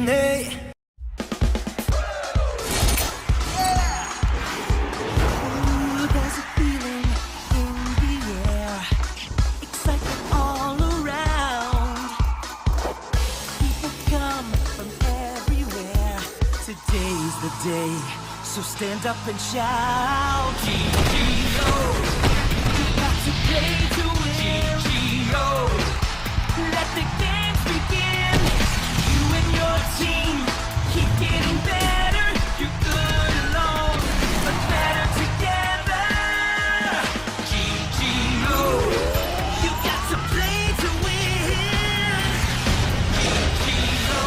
they. Ooh, there's a feeling in the air, excitement all around. People come from everywhere. Today's the day, so stand up and shout. GGO, you got to play to win. GGO, let the games begin. You and your team keep getting better. You're good alone, but better together. GGO, you got to play to win. GGO.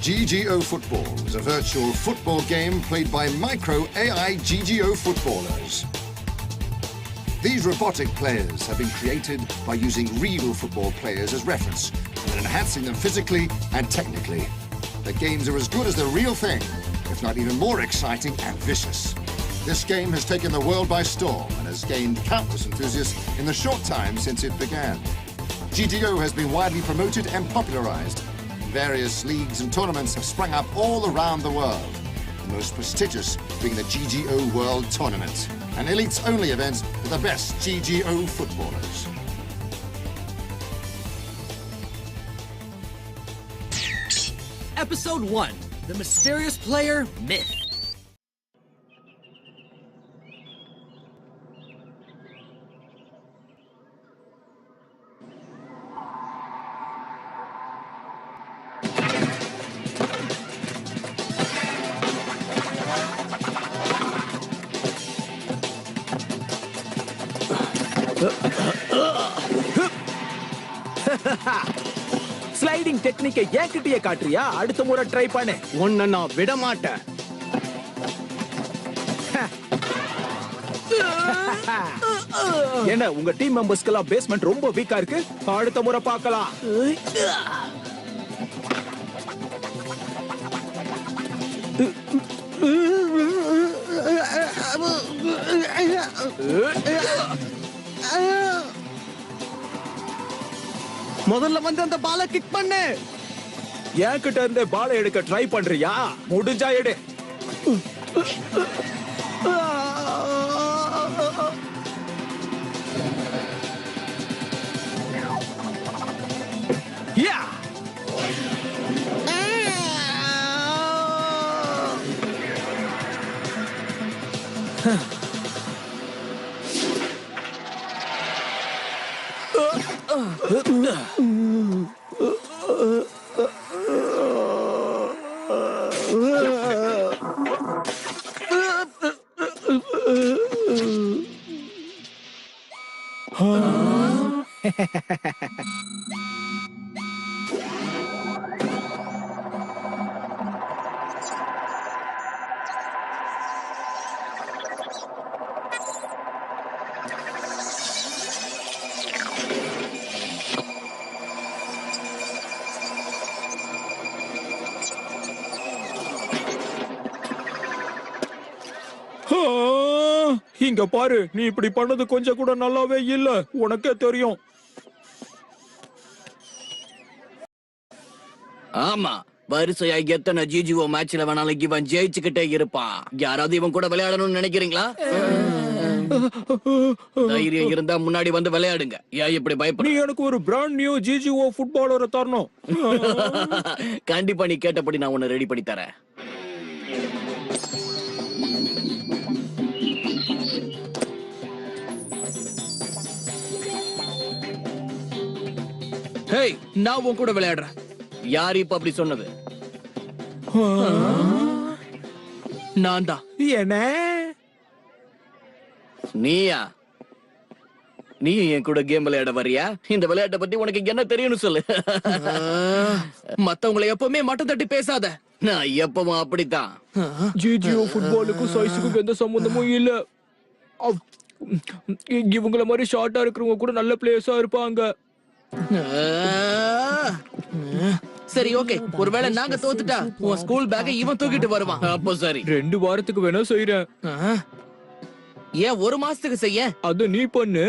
GGO Football is a virtual football game played by micro AI GGO footballers. These robotic players have been created by using real football players as reference and enhancing them physically and technically. The games are as good as the real thing, if not even more exciting and vicious. This game has taken the world by storm and has gained countless enthusiasts in the short time since it began. GGO has been widely promoted and popularized. Various leagues and tournaments have sprung up all around the world, the most prestigious being the GGO World Tournament, an elites-only event for the best GGO footballers. Episode 1, The Mysterious Player Myth. Sliding டெக்னிக்கை ஏன்கிட்டயே காட்டுறியா? அடுத்த முறை try பண்ணு. உன்னை நான் விட மாட்டேன். என்ன உங்க டீம் மெம்பர்ஸ்க்கெல்லாம் பேஸ்மெண்ட் ரொம்ப வீக்கா இருக்கு? அடுத்த முறை பார்க்கலாம். முதல்ல வந்து அந்த பாலை கிக் பண்ணு. என்கிட்ட இருந்து பாலை எடுக்க ட்ரை பண்றியா? முடிஞ்சா எடு. யா இங்க பாரு, நீ இப்படி பண்ணது கொஞ்சம் கூட நல்லாவே இல்ல. உனக்கே தெரியும். ஆமா, வரிசையா எத்தனை ஜிஜிஓ மேட்ச்ல வேணாலும் இவன் ஜெயிச்சுக்கிட்டே இருப்பான். யாராவது இவன் கூட விளையாடணும்னு நினைக்கிறீங்களா? தைரியம் இருந்தா முன்னாடி வந்து விளையாடுங்க. ஏன் இப்படி பயப்பட? நீ எனக்கு ஒரு பிராண்ட் நியூ ஜிஜிஓ ஃபுட்பாலரை தரணும். கண்டிப்பா நீ கேட்டபடி நான் உன்னை ரெடி பண்ணி தரேன். ஹேய், நான் உன் கூட விளையாடுறேன். யார் இப்ப அப்படி சொன்னது? நான் தான். என்ன? நீயா? நீ என் கூட கேம் விளையாட வரியா? இந்த விளையாட்டை பத்தி உனக்கு என்ன தெரியும்னு சொல்லு. மத்தவங்களை எப்பவுமே மட்டம் தட்டி பேசாத. நான் எப்பவும் அப்படித்தான். ஜிஜிஓ ஃபுட்பாலுக்கும் சைஸுக்கும் எந்த சம்பந்தமும் இல்ல. இவங்கள மாதிரி ஷார்ட்டா இருக்கிறவங்க கூட நல்ல பிளேயர்ஸா இருப்பாங்க. சரி, ஓகே. ஒருவேளை நாங்க தோத்துட்டா உன் ஸ்கூல் பேக்கை இவன் தூக்கிட்டு வருவான். அப்போ சரி. 2 வாரத்துக்கு வேணா செய்யறேன். ஏன் 1 மாசத்துக்கு செய்ய? அது நீ பண்ணு.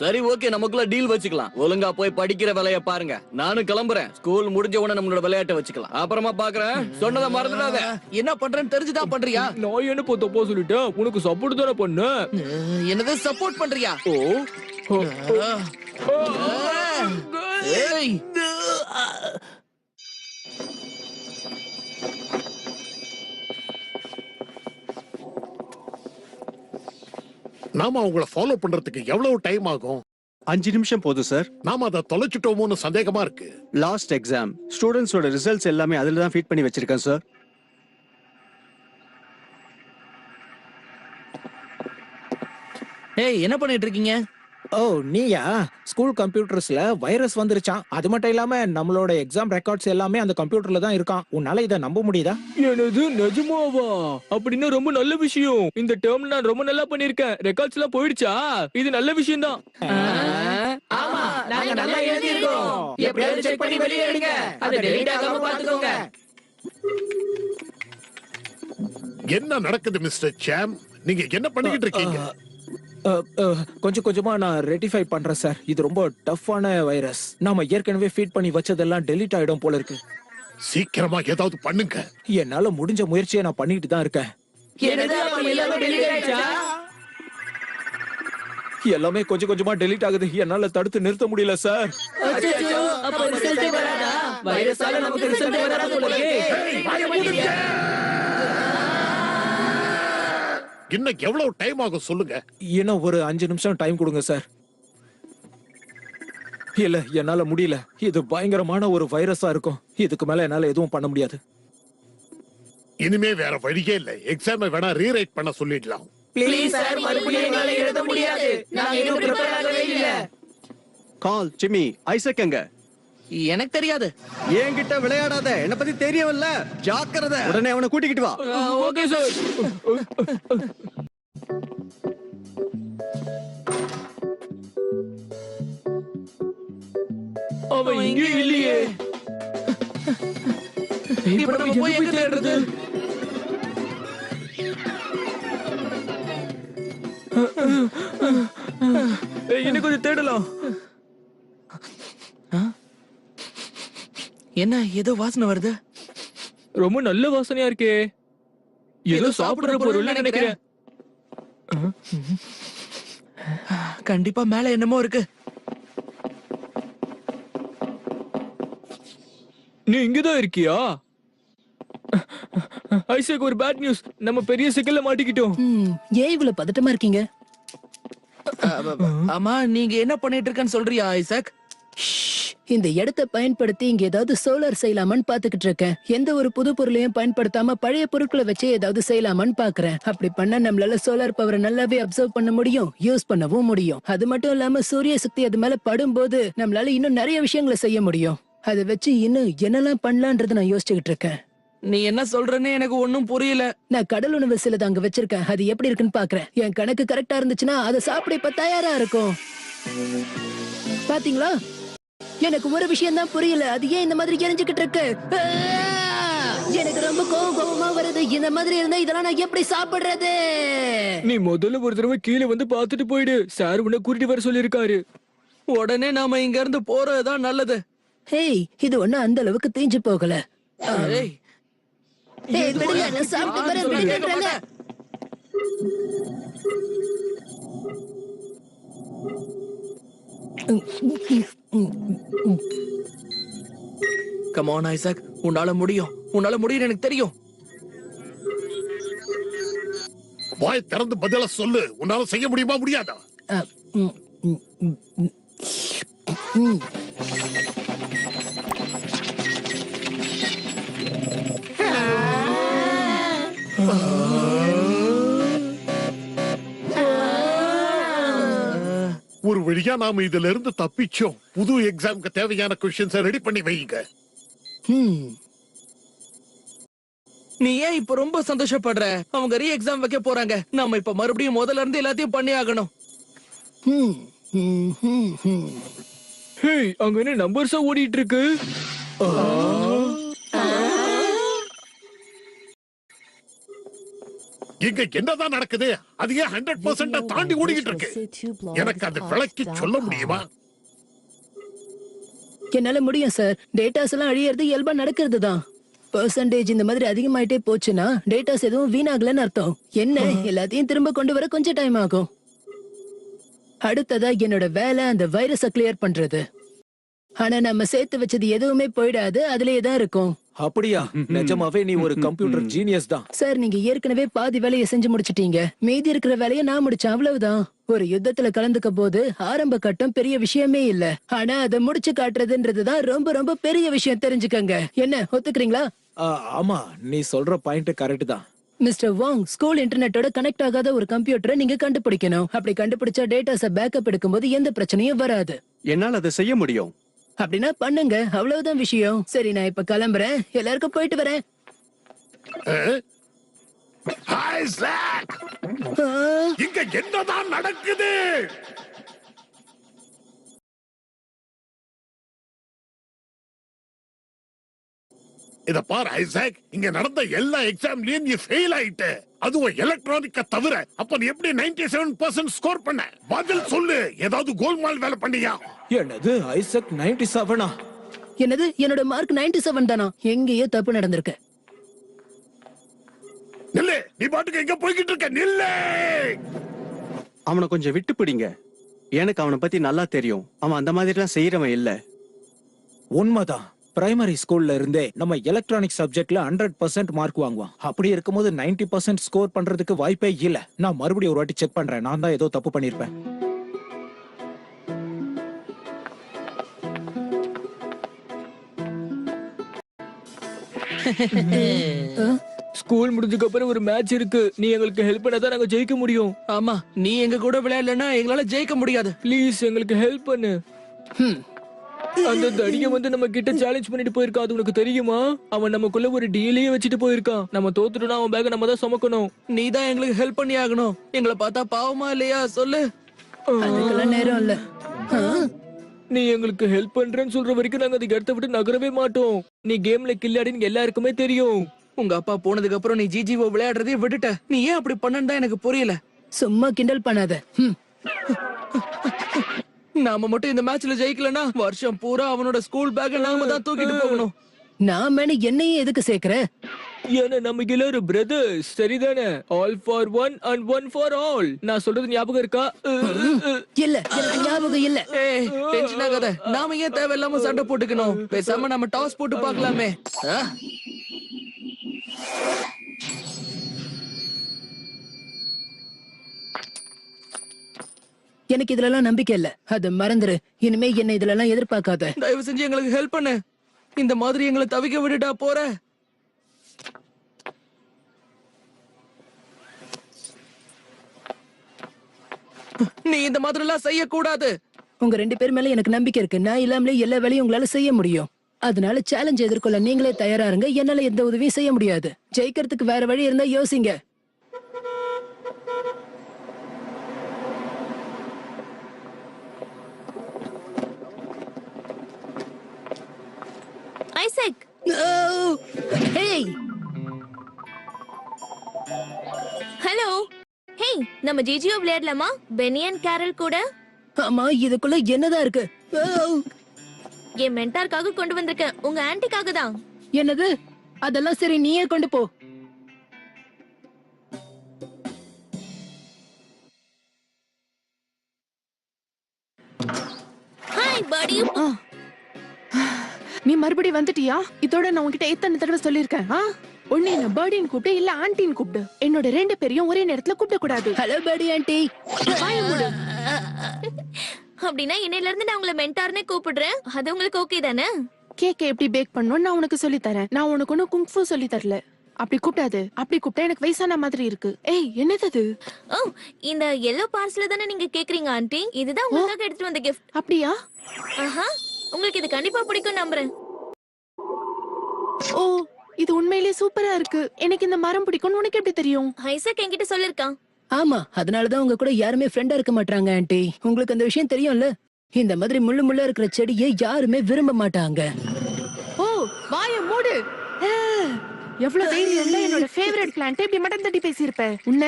சரி ஓகே, நமக்குள்ள டீல் வச்சுக்கலாம். ஒழுங்கா போய் படிக்கிற வேலைய பாருங்க. நானும் கிளம்புறேன். ஸ்கூல் முடிஞ்ச உடனே நம்மளோட விளையாட்டை வச்சுக்கலாம். அப்புறமா பாக்குறேன். சொன்னதை மறந்துடாத. என்ன பண்றேன்னு தெரிஞ்சுதான் பண்றியா? நான் என்ன தப்பா சொல்லிட்டேன்? உனக்கு சப்போர்ட் தானே பண்ண. என்னது சப்போர்ட் பண்றியா? ஓ ஏய், நாம அவங்கள ஃபாலோ பண்றதுக்கு எவ்வளவு டைம் ஆகும்? 5 நிமிஷம் போதும் சார். நாம அதை தொலைச்சிட்டோமோன்னு சந்தேகமா இருக்கு. லாஸ்ட் எக்ஸாம் ஸ்டூடெண்ட்ஸோட ரிசல்ட்ஸ் எல்லாமே அதில் தான் ஃபீட் பண்ணி வச்சிருக்கேன் சார். ஏய், என்ன பண்ணிட்டு இருக்கீங்க? ஓ நீயா? ஸ்கூல் கம்ப்யூட்டர்ஸ்ல வைரஸ் வந்துருச்சான். அது மட்டும் இல்லாம நம்மளோட எக்ஸாம் ரெக்கார்ட்ஸ் எல்லாமே அந்த கம்ப்யூட்டர்ல தான் இருக்கான். உன்னால இதை நம்ப முடியுதா? எனது நிஜமாவா? அப்படின்னா ரொம்ப நல்ல விஷயம். இந்த டேர்ம் நான் ரொம்ப நல்லா பண்ணிருக்கேன். ரெக்கார்ட்ஸ் எல்லாம் போயிடுச்சா? இது நல்ல விஷயம் தான். ஆமா, நாங்க நல்லா எழுதி இருக்கோம். எப்படியாவது செக் பண்ணி வெளியே எடுங்க. அதை டெலீட் ஆகாம பாத்துக்கோங்க. என்ன நடக்குது மிஸ்டர் சாம்? நீங்க என்ன பண்ணிக்கிட்டு இருக்கீங்க? கொஞ்சம் கொஞ்சமா நான் ரெட்டிஃபை பண்றேன் சார். இது ரொம்ப டஃப்பான வைரஸ். நாம ஏற்கனவே ஃபீட் பண்ணி வச்சதெல்லாம் டெலீட் ஆயிடும் போல இருக்கு. சீக்கிரமா ஏதாவது பண்ணுங்க. என்னால முடிஞ்ச முயற்சியை நான் பண்ணிட்டு தான் இருக்கேன். எல்லாமே கொஞ்சம் கொஞ்சமா டெலீட் ஆகுது. என்னால தடுத்து நிறுத்த முடியல சார். இன்னும் எவ்வளவு டைம் ஆகும் சொல்லுங்க. இன்னும் ஒரு 5 நிமிஷம் டைம் கொடுங்க சார். இல்ல, என்னால முடியல. இது பயங்கரமான ஒரு வைரஸா இருக்கும். இதுக்கு மேல என்னால எதுவும் பண்ண முடியாது. இனிமே வேற வழியே இல்ல. எக்ஸாமை வேணா ரீரைட் பண்ண சொல்லிடலாம். கால் ஜிம்மி, ஐசக் எங்க? எனக்கு தெரியாது. என்கிட்ட விளையாடாத. என்ன பத்தி தெரியவில்ல. ஜாக்கிரதை. உடனே அவனை கூட்டிக்கிட்டு வா. Okay sir. அவன் இங்கே இல்லையே. இப்ப நம்ம போய் எங்க தேடுறது? என்ன கொஞ்சம் தேடலாம். என்ன ஏதோ வாசனை வருது? ரொம்ப நல்ல வாசனையா இருக்கே. ஏதோ சாப்பிடுற பொருள் நினைக்கிறேன். கண்டிப்பா மேல என்னமோ இருக்கு. நீ இங்கதான் இருக்கியா? ஐசக், ஒரு பேட் நியூஸ். நம்ம பெரிய சிக்கல்ல மாட்டிக்கிட்டோம். ஏன் இவ்வளவு பதட்டமா இருக்கீங்க? ஆமா, நீங்க என்ன பண்ணிட்டு இருக்கன்னு சொல்றியா ஐசக்? இந்த இடத்தை பயன்படுத்தி இங்க ஏதாவது சோலார் செய்யலாமான்னு பாத்துக்கிட்டு இருக்கேன். எந்த ஒரு புது பொருளையும் பயன்படுத்தாம பழைய பொருட்களை வச்சு ஏதாவது செய்யலாமான்னு பாக்குறேன். அப்படி பண்ணா நம்மளால சோலார் பவரை நல்லாவே அப்சர்வ் பண்ண முடியும், யூஸ் பண்ணவும் முடியும். அது மட்டும் இல்லாம சூரிய சக்தி அது மேல படும்போது நம்மளால இன்னும் நிறைய விஷயங்களை செய்ய முடியும். அதை வச்சு இன்னும் என்னெல்லாம் பண்ணலான்றத நான் யோசிச்சுக்கிட்டு இருக்கேன். நீ என்ன சொல்றன்னு எனக்கு ஒண்ணும் புரியல. நான் கடல் உணவு சிலது அங்க வச்சிருக்கேன். அது எப்படி இருக்குன்னு பாக்குறேன். என் கணக்கு கரெக்டா இருந்துச்சுன்னா அதை சாப்பிட இப்ப தயாரா இருக்கும். பாத்தீங்களா? எனக்கு ஒரு விஷயம் தான் புரியல. அது ஏன் இந்த மாதிரி எரிஞ்சுக்கிட்டு இருக்கு? எனக்கு ரொம்ப கோவமா வருது. இந்த மாதிரி இருந்தா இதெல்லாம் நான் எப்படி சாப்பிடுறது? நீ முதல்ல ஒரு தடவை கீழே வந்து பாத்துட்டு போயிடு. சார் உன்னை கூட்டிட்டு வர சொல்லிருக்காரு. உடனே நாம இங்க இருந்து போறதுதான் நல்லது. ஹேய், இது ஒண்ணு அந்த அளவுக்கு தீஞ்சு போகல. ஏய், ஏய், விடுங்க, நான் சாப்பிட்டு வரேன், விடுங்கன்றேன்ல. கம் ஆன் ஐசக், உன்னால முடியும். உன்னால முடியும், எனக்கு தெரியும். வாய் திறந்து பதில சொல்லு. உன்னால செய்ய முடியுமா முடியாதா? ஒரு வழியா நாம இதுல இருந்து தப்பிச்சோம். புது எக்ஸாம்க்கு தேவையான கொஸ்டின்ஸ் ரெடி பண்ணி வைங்க. நீ ஏன் இப்ப ரொம்ப சந்தோஷப்படுற? அவங்க ரீ எக்ஸாம் வைக்க போறாங்க. நம்ம இப்ப மறுபடியும் முதல்ல இருந்து எல்லாத்தையும் பண்ணி ஆகணும். ஹேய், அங்க என்ன நம்பர்ஸா ஓடிட்டு இருக்கு? இங்க என்னதான் நடக்குது? அது ஏன் 100% தாண்டி ஓடிக்கிட்டு இருக்கு? எனக்கு அது விளக்கி சொல்ல முடியுமா? என்னால முடியும் சார். டேட்டாஸ் எல்லாம் அழியறது இயல்பா நடக்கிறது தான். பெர்சன்டேஜ் இந்த மாதிரி அதிகமாயிட்டே போச்சுன்னா டேட்டாஸ் எதுவும் வீணாகலன்னு அர்த்தம். என்ன எல்லாத்தையும் திரும்ப கொண்டு வர கொஞ்சம் டைம் ஆகும். அடுத்ததா என்னோட வேலை அந்த வைரஸ கிளியர் பண்றது. ஆனா நம்ம சேர்த்து வச்சது எதுவுமே போயிடாது, அதுலயே தான் இருக்கும். அப்படியா? நிஜமாவே நீ ஒரு கம்ப்யூட்டர் ஜீனியஸ் தான். சார் நீங்க ஏற்கனவே பாதி வேலையை செஞ்சு முடிச்சிட்டீங்க. மீதி இருக்கிற வேலையை நான் முடிச்சேன், அவ்வளவுதான். ஒரு யுத்தத்துல கலந்துக்க போது ஆரம்ப கட்டம் பெரிய விஷயமே இல்ல. ஆனா அதை முடிச்சு காட்டுறதுன்றதுதான் ரொம்ப ரொம்ப பெரிய விஷயம், தெரிஞ்சுக்கங்க. என்ன ஒத்துக்கிறீங்களா? ஆமா, நீ சொல்ற பாயிண்ட் கரெக்ட் தான். மிஸ்டர் வாங், ஸ்கூல் இன்டர்நெட்டோட கனெக்ட் ஆகாத ஒரு கம்ப்யூட்டரை நீங்க கண்டுபிடிக்கணும். அப்படி கண்டுபிடிச்சா டேட்டாஸ பேக்கப் எடுக்கும்போது எந்த பிரச்சனையும் வராது. என்னால அதை செய்ய முடியும். அப்படின்னா பண்ணுங்க, அவ்வளவுதான் விஷயம். சரி, நான் இப்ப கிளம்புறேன். எல்லாருக்கும் போயிட்டு வரேன். ஐசக்! இங்க என்னதான் நடக்குது? இத பார் ஐசக், இங்க நடந்த எல்லா எக்ஸாம்லயும் நீ ஃபெயில் ஆயிட்ட. அதுவும் எலக்ட்ரானிக்க தவிர. அப்ப நீ எப்படி 97% ஸ்கோர் பண்ண? பதில் சொல்லு. ஏதாவது கோல்மால் வேலை பண்ணியா? என்னது ஐசக் 97ஆ? என்னது, என்னோட மார்க் 97 தானா? எங்கேயோ தப்பு நடந்திருக்கு. நில்லு, நீ பாட்டுக்கு எங்க போய்கிட்டு இருக்க? நில்லு. அவனை கொஞ்சம் விட்டு பிடிங்க. எனக்கு அவனை பத்தி நல்லா தெரியும். அவன் அந்த மாதிரி எல்லாம் செய்யறவன் இல்ல. உண்மைதான். பிரைமரி ஸ்கூல்ல இருந்தே நம்ம எலக்ட்ரானிக் சப்ஜெக்ட்ல 100% மார்க் வாங்குவான். அப்படி இருக்கும்போது 90% ஸ்கோர் பண்றதுக்கு வாய்ப்பே இல்ல. நான் மறுபடியும் ஒரு வாட்டி செக் பண்றேன். நான் தான் ஏதோ தப்பு பண்ணிருப்பேன். ஸ்கூல் முடிஞ்சதுக்கு அப்புறம் ஒரு மேட்ச் இருக்கு. நீ எங்களுக்கு ஹெல்ப் பண்ணாதான் நாங்க ஜெயிக்க முடியும். ஆமா, நீ எங்க கூட விளையாடலன்னா எங்களால ஜெயிக்க முடியாது. ப்ளீஸ் எங்களுக்கு ஹெல்ப் பண்ணு. அந்த தடிய வந்து நம்ம கிட்ட சேலஞ்ச் பண்ணிட்டு போயிருக்கான். அது உனக்கு தெரியுமா? அவன் நமக்குள்ள ஒரு டீலையே வச்சுட்டு போயிருக்கான். நம்ம தோத்துட்டோம்னா அவன் பேக்க நம்ம தான் சுமக்கணும். நீ தான் எங்களுக்கு ஹெல்ப் பண்ணி ஆகணும். எங்களை பார்த்தா பாவமா இல்லையா? சொல்லு. அதுக்கெல்லாம் நேரம் இல்ல. நீ எங்களுக்கு ஹெல்ப் பண்றேன்னு சொல்ற வரைக்கும் நாங்க அதுக்கு இடத்த விட்டு நகரவே மாட்டோம். நீ கேம்ல கில்லாடின்னு எல்லாருக்குமே தெரியும். உங்க அப்பா போனதுக்கு அப்புறம் நீ ஜிஜிஓ விளையாடுறதே விட்டுட்ட. நீ ஏன் அப்படி பண்ணன்னு தான் எனக்கு புரியல. சும்மா கிண்டல் பண்ணாத. நாம மட்டும் இந்த மேட்ச்ல ஜெயிக்கலனா வருஷம் பூரா அவனோட ஸ்கூல் பேக்க நாம தான் தூக்கிட்டு போகணும். நாம என்னையே எதுக்கு சேர்க்கிற? ஏன்னா நம்ம எல்லாரும் பிரதர்ஸ், சரிதானே? All for one and one for all. நான் சொல்றது ஞாபகம் இருக்கா? இல்ல, எனக்கு ஞாபகம் இல்ல. ஏய், டென்ஷன் ஆகாத. நாம ஏன் தேவையில்லாம சண்டை போட்டுக்கணும்? பேசாம நம்ம டாஸ் போட்டு பார்க்கலாமே. எனக்கு இதுலலாம் நம்பிக்கை இல்ல. அது மறந்துரு. இனிமே என்ன இதுலலாம் எதிர்பார்க்காத. தயவு செஞ்சு எங்களுக்கு ஹெல்ப் பண்ணு. இந்த மாதிரி எங்களை தவிக்க விட்டுட்டா போற. நீ இந்த மாதிரி எல்லாம் செய்ய கூடாது. உங்க 2 பேர் மேல எனக்கு நம்பிக்கை இருக்கு. நான் இல்லாமலே எல்லா வேலையும் உங்களால செய்ய முடியும். அதனால சேலஞ்ச் எதிர்கொள்ள நீங்களே தயாரா இருங்க. என்னால எந்த உதவியும் செய்ய முடியாது. ஜெயிக்கிறதுக்கு வேற வழி இருந்தா யோசிங்க. Isaac, hey, hello. ஹே, நம்ம ஜிஜிஓ விளையாடலாமா? பெனி அண்ட் கேரல் கூட. ஆமா, இதுக்குள்ள என்னதான் இருக்கு? என் மென்டாருக்காக கொண்டு வந்திருக்கேன். உங்க ஆன்ட்டிக்காக தான். என்னது? அதெல்லாம் சரி, நீயே கொண்டு போ. ஹாய் படி. நீ மறுபடியும் வந்துட்டியா? இதோட நான் உன்கிட்ட எத்தனை தடவை சொல்லிருக்கேன்? ஒண்ணு என்ன பர்டின்னு கூப்பிடு, இல்ல ஆன்ட்டின்னு கூப்பிடு. என்னோட 2 பேரையும் ஒரே நேரத்துல கூப்பிட கூடாது. Hello Purdy anti. அப்படின்னா இன்னையில இருந்து நான் உங்களை மென்டார்னே கூப்பிடுறேன். அது உங்களுக்கு ஓகே தானே? கேக்க எப்படி பேக் பண்ணணும் நான் உனக்கு சொல்லி தரேன். நான் உனக்கு ஒன்னும் குங்ஃபூ சொல்லி தரல. அப்படி கூப்பிடாது. அப்படி கூப்பிட்டா எனக்கு வயசான மாதிரி இருக்கு. ஏய், என்னது? ஓ, இந்த yellow பார்சல் தானே நீங்க கேக்குறீங்க ஆன்ட்டி? இதுதான் உங்களுக்காக எடுத்துட்டு வந்த gift. அப்படியா? ஆஹா, உங்களுக்கு இது கண்டிப்பா பிடிக்கும் நம்புறேன். ஓ, இது உண்மையிலேயே சூப்பரா இருக்கு. எனக்கு இந்த மரம் பிடிக்கும்னு உனக்கு எப்படி தெரியும்? ஐசக் என்கிட்ட சொல்லிருக்கான். ஆமா, அதனாலதான் உங்க கூட யாருமே ஃப்ரெண்டா இருக்க மாட்டாங்க ஆன்ட்டி. உங்களுக்கு அந்த விஷயம் தெரியும்ல? இந்த மாதிரி முள்ளு முள்ளா இருக்கிற செடியை யாருமே விரும்ப மாட்டாங்க. ஓ, வாய மூடு. எவ்வளவு தைரியம் இருந்தா என்னோட ஃபேவரட் பிளான்ட் இப்படி மட்டன் தட்டி பேசியிருப்ப உன்ன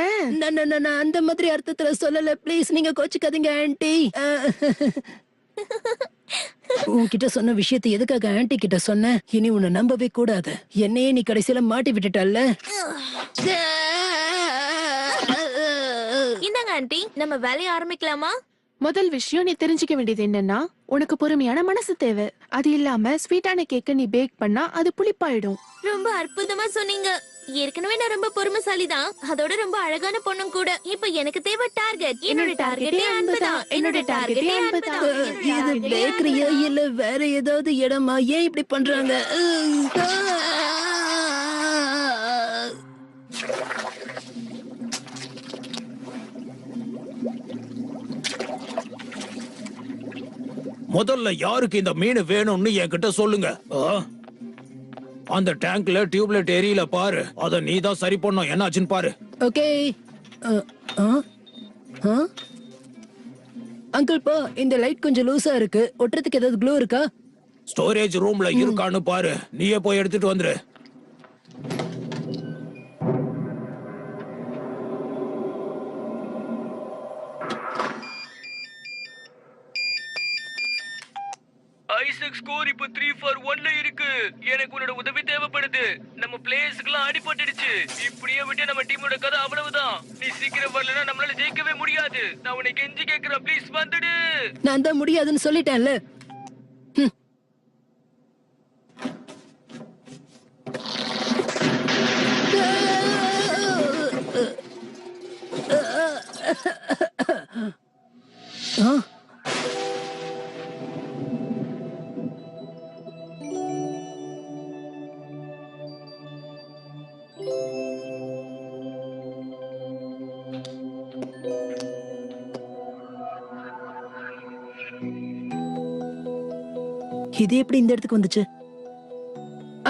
நான் அந்த மாதிரி அர்த்தத்துல சொல்லல ப்ளீஸ் நீங்க கோச்சுக்காதீங்க ஆன்ட்டி உன்கிட்ட சொன்ன விஷயத்தை எதுக்காக ஆன்ட்டி கிட்ட சொன்ன இனி உன்னை நம்பவே கூடாது என்னையே நீ கடைசியில மாட்டி விட்டுட்டல்ல இந்தாங்க ஆண்டி நம்ம வேலையை ஆரம்பிக்கலாமா? முதல் விஷயம் நீ தெரிஞ்சுக்க வேண்டியது என்னன்னா உனக்கு பொறுமையான மனசு தேவை. அது இல்லாம ஸ்வீட்டான கேக்க நீ பேக் பண்ணா அது புளிப்பாயிடும். ரொம்ப அற்புதமா சொன்னீங்க. ஏற்கனவே நான் ரொம்ப பொறுமைசாலி தான், அதோட ரொம்ப அழகான பொண்ணும் கூட. இப்ப எனக்கு தேவை டார்கெட். என்னோட டார்கெட்டே அன்புதான். என்னோட டார்கெட்டே அன்புதான். இது பேக்கரியா இல்ல வேற ஏதாவது இடமா? ஏன் இப்படி பண்றாங்க? முதல்ல யாருக்கு இந்த மீன் வேணும்னு என்கிட்ட சொல்லுங்க. அந்த டேங்க்ல டியூப்லைட் எரியல பாரு, அத நீ தான் சரி பண்ணும். என்னாச்சுன்னு பாரு. ஓகே அங்கிள் பா, இந்த லைட் கொஞ்சம் லூசா இருக்கு. ஒட்டுறதுக்கு ஏதாவது க்ளூ இருக்கா? ஸ்டோரேஜ் ரூம்ல இருக்கான்னு பாரு, நீயே போய் எடுத்துட்டு வந்துரு. ஐசக் ஸ்கோர் இப்ப 3 for 1ல இருக்கு. எனக்கு உன்னோட உதவி தேவைப்படுது. நம்ம பிளேயர்ஸ்க்குலாம் அடிபட்டுடுச்சு. இப்படியே விட்டு நம்ம டீமோட கதை அவ்வளவுதான். நீ சீக்கிரம் வரலனா நம்மளால ஜெயிக்கவே முடியாது. நான் உன்னை கெஞ்சி கேக்குறேன், ப்ளீஸ் வந்துடு. நான் தான் முடியாதுன்னு சொல்லிட்டேன்ல. இது எப்படி இந்த இடத்துக்கு வந்துச்சு?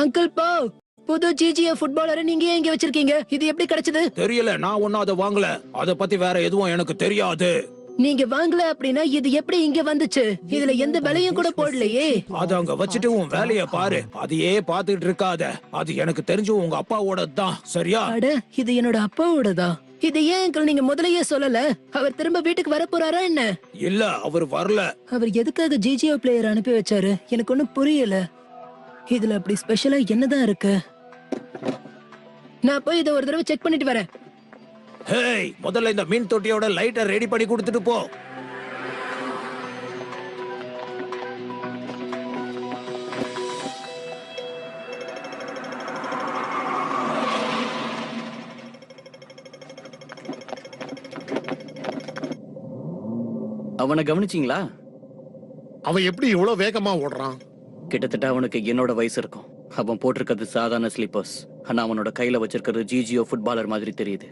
அங்கிள் பாவ், புது ஜிஜிஓ ஃபுட்பாலரை நீங்க ஏன் இங்க வச்சிருக்கீங்க? இது எப்படி கிடைச்சது? தெரியல, நான் ஒன்னும் அதை வாங்கல. அத பத்தி வேற எதுவும் எனக்கு தெரியாது. நீங்க வாங்கல அப்படின்னா இது எப்படி இங்க வந்துச்சு? இதுல எந்த விலையும் கூட போடலையே. அத அங்க வச்சுட்டு உன் வேலைய பாரு. அதையே பாத்துட்டு இருக்காத. அது எனக்கு தெரிஞ்சு உங்க அப்பாவோட தான், சரியா? அட, இது என்னோட அப்பாவோடதா? இது ஏன் அங்கிள் நீங்க முதலையே சொல்லல? அவர் திரும்ப வீட்டுக்கு வர போறாரா என்ன? இல்ல, அவர் வரல. அவர் எதுக்காக ஜிஜிஓ பிளேயர் அனுப்பி வச்சாரு? எனக்கு ஒண்ணும் புரியல. இதுல அப்படி ஸ்பெஷலா என்னதான் இருக்கு? நான் போய் இதை ஒரு தடவை செக் பண்ணிட்டு வரேன். ஹேய், முதல்ல இந்த மீன் தொட்டியோட லைட்டை ரெடி பண்ணி கொடுத்துட்டு போ. அவனை கவனிச்சீங்களா? அவன் எப்படி இவ்வளவு வேகமா ஓடுறான்? கிட்டத்தட்ட அவனுக்கு என்னோட வயசு இருக்கும். அவன் போட்டிருக்கிறது சாதாரண ஸ்லீப்பர்ஸ், ஆனா அவனோட கையில வச்சிருக்கிறது ஜிஜிஓ ஃபுட்பாலர் மாதிரி தெரியுது.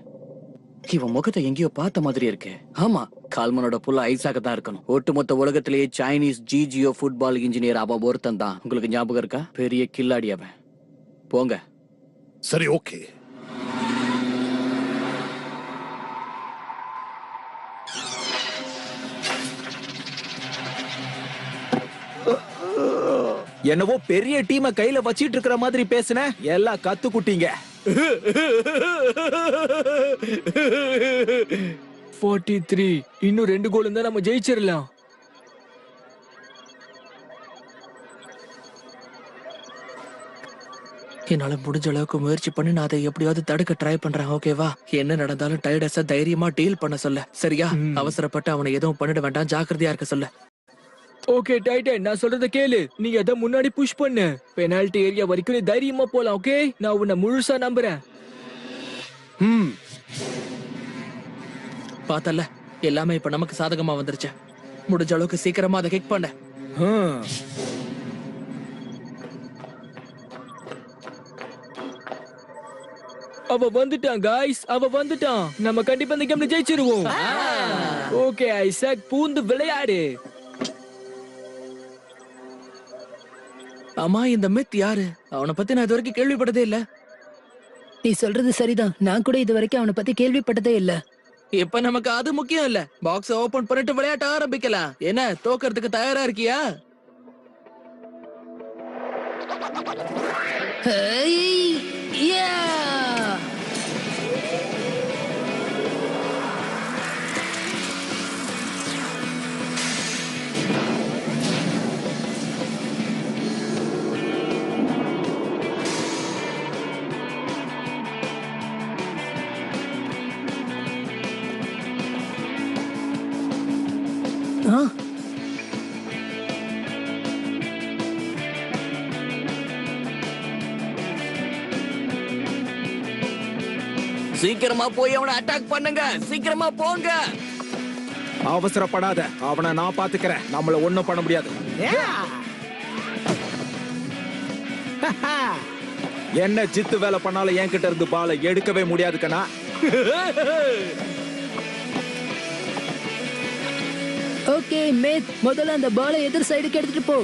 இவன் முகத்தை எங்கேயோ பார்த்த மாதிரி இருக்கு. ஆமா, கால்மனோட புள்ள ஐசாக தான் இருக்கணும். ஒட்டுமொத்த உலகத்திலேயே சைனீஸ் ஜிஜிஓ ஃபுட்பால் இன்ஜினியர் அவன் ஒருத்தன் தான். உங்களுக்கு ஞாபகம் இருக்கா? பெரிய கில்லாடி அவன். போங்க. சரி, ஓகே. என்னவோ பெரிய டீமை கையில வச்சிட்டு இருக்கிற மாதிரி பேசுன. எல்லாம் கத்து குட்டிங்க. 43. இன்னும் 2 கோல் இருந்தா நம்ம ஜெயிச்சிடலாம். என்னால முடிஞ்ச அளவுக்கு முயற்சி பண்ணி நான் அதை எப்படியாவது தடுக்க ட்ரை பண்றேன். ஓகேவா? என்ன நடந்தாலும் டைடஸா தைரியமா டீல் பண்ண சொல்ல, சரியா? அவசரப்பட்டு அவனை எதுவும் பண்ணிட வேண்டாம், ஜாக்கிரதையா இருக்க சொல்ல. ஓகே டைட்டன், நான் சொல்றத கேளு. நீ அத முன்னாடி புஷ் பண்ணு. பெனால்டி ஏரியா வரைக்கும் நீ தைரியமா போலாம். ஓகே, நான் உன்னை முழுசா நம்புறேன். பார்த்தல, எல்லாமே இப்ப நமக்கு சாதகமா வந்துருச்சு. முடிஞ்ச அளவுக்கு சீக்கிரமா அதை கிக் பண்ண. அவ வந்துட்டான் காய்ஸ், அவ வந்துட்டான். நம்ம கண்டிப்பா இந்த கேம்ல ஜெயிச்சிருவோம். ஓகே ஐசக், பூந்து விளையாடு. ஆமா, இந்த மித் யாரு? அவனை பத்தி நான் இது வரைக்கும் கேள்விப்பட்டதே இல்ல. நீ சொல்றது சரிதான், நான் கூட இது வரைக்கும் அவனை பத்தி கேள்விப்பட்டதே இல்ல. இப்ப நமக்கு அது முக்கியம் இல்ல. பாக்ஸ் ஓபன் பண்ணிட்டு விளையாட்ட ஆரம்பிக்கலாம். என்ன, தோக்கறதுக்கு தயாரா இருக்கியா? Yeah! Huh? சீக்கிரமா போய் அவனை அட்டாக் பண்ணுங்க, சீக்கிரமா போங்க. அவசரப்படாத, அவனை நான் பாத்துக்கிறேன். நம்மள ஒண்ணும் பண்ண முடியாது. என்ன ஜித்து வேலை பண்ணாலும் என்கிட்ட இருந்து பாலை எடுக்கவே முடியாது கண்ணா. ஓகே மேத், முதல்ல அந்த பாலை எதிர் சைடுக்கு எடுத்துட்டு போ.